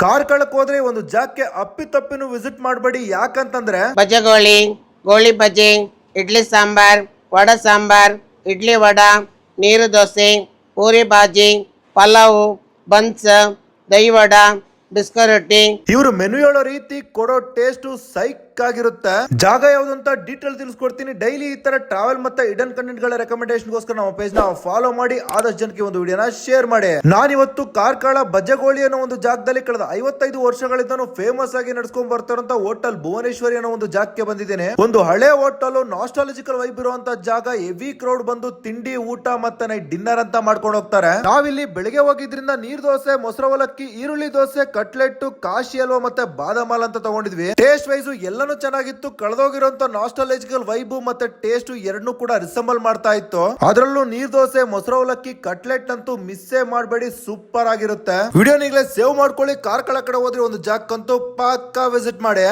ಕಾರ್ಕಳಕ್ಕೆ ಹೋದ್ರೆ ಒಂದು ಜಾಗಕ್ಕೆ ಅಪ್ಪಿತಪ್ಪಿನೂ ವಿಸಿಟ್ ಮಾಡಬೇಡಿ. ಯಾಕಂತಂದ್ರೆ ಬಜ್ಜಗೋಳಿ, ಗೋಳಿ ಬಜ್ಜಿ, ಇಡ್ಲಿ ಸಾಂಬಾರ್, ವಡ ಸಾಂಬಾರ್, ಇಡ್ಲಿ ವಡ, ನೀರು ದೋಸೆ, ಪೂರಿ ಬಾಜಿ, ಪಲಾವು, ಬನ್ಸ್, ದಹಿ ವಡ, ಬಿಸ್ಕೊ ರೊಟ್ಟಿ. ಇವರು ಮೆನು ಹೇಳೋ ರೀತಿ ಕೊಡೋ ಟೇಸ್ಟ್ ಸೈಕ್ ಆಗಿರುತ್ತೆ. ಜಾಗ ಯಾವ್ದಂತ ಡೀಟೇಲ್ ತಿಳಿಸ್ಕೊಡ್ತೀನಿ. ಡೈಲಿ ಈ ತರ ಟ್ರಾವೆಲ್ ಮತ್ತೆ ಇಡನ್ ಕಂಟೆಂಟ್ ಗಳ ರೆಕಮೆಂಡೇಶನ್ ಗೋಸ್ಕರ ನಮ್ಮ ಪೇಜ್ ನ ಫಾಲೋ ಮಾಡಿ, ಆದಷ್ಟು ಜನಕ್ಕೆ ಒಂದು ವಿಡಿಯೋನ ಶೇರ್ ಮಾಡಿ. ನಾನಿವತ್ತು ಕಾರ್ಕಳ ಬಜ್ಜಗೋಳಿ ಅನ್ನೋ ಒಂದು ಜಾಗದಲ್ಲಿ ಕಳೆದ 55 ವರ್ಷಗಳಿಂದ ಫೇಮಸ್ ಆಗಿ ನಡ್ಸ್ಕೊಂಡ್ ಬರ್ತಾರಂತ ಹೋಟೆಲ್ ಭುವನೇಶ್ವರಿ ಅನ್ನೋ ಒಂದು ಜಾಗಕ್ಕೆ ಬಂದಿದ್ದೇನೆ. ಒಂದು ಹಳೆ ಹೋಟೆಲ್, ನಾಸ್ಟಾಲಜಿಕಲ್ ವೈಬ್ ಇರುವಂತ ಜಾಗ. ಹೆವಿ ಕ್ರೌಡ್ ಬಂದು ತಿಂಡಿ, ಊಟ ಮತ್ತೆ ನೈಟ್ ಡಿನ್ನರ್ ಅಂತ ಮಾಡ್ಕೊಂಡು ಹೋಗ್ತಾರೆ. ನಾವಿಲ್ಲಿ ಬೆಳಿಗ್ಗೆ ಹೋಗಿದ್ರಿಂದ ನೀರ್ ದೋಸೆ, ಮೊಸರು ಅವಲಕ್ಕಿ, ಈರುಳ್ಳಿ ದೋಸೆ, ಕಟ್ಲೆಟ್, ಕಾಶಿ ಹಲ್ವಾ ಮತ್ತೆ ಬಾದಾಮ್ ಹಾಲ್ ಅಂತ ತಗೊಂಡಿದ್ವಿ. ಟೇಸ್ಟ್ ವೈಸ್ ಎಲ್ಲಾನು ಚೆನ್ನಾಗಿತ್ತು. ಕಳೆದೋಗಿರುವಂತ ನಾಸ್ಟಾಲಜಿಕಲ್ ವೈಬ್ ಮತ್ತೆ ಟೇಸ್ಟ್ ಎರಡನ್ನೂ ಕೂಡ ರಿಸಂಬಲ್ ಮಾಡ್ತಾ ಇತ್ತು. ಅದರಲ್ಲೂ ನೀರ್ ದೋಸೆ, ಮೊಸರು ಅವಲಕ್ಕಿ, ಕಟ್ಲೆಟ್ ಅಂತೂ ಮಿಸ್ಸೇ ಮಾಡಬೇಡಿ, ಸೂಪರ್ ಆಗಿರುತ್ತೆ. ವಿಡಿಯೋ ಈಗಲೇ ಸೇವ್ ಮಾಡ್ಕೊಳ್ಳಿ. ಕಾರ್ಕಳ ಕಡೆ ಹೋದ್ರೆ ಒಂದು ಜಾಗಕ್ಕಂತೂ ಪಕ್ಕಾ ವಿಸಿಟ್ ಮಾಡಿ.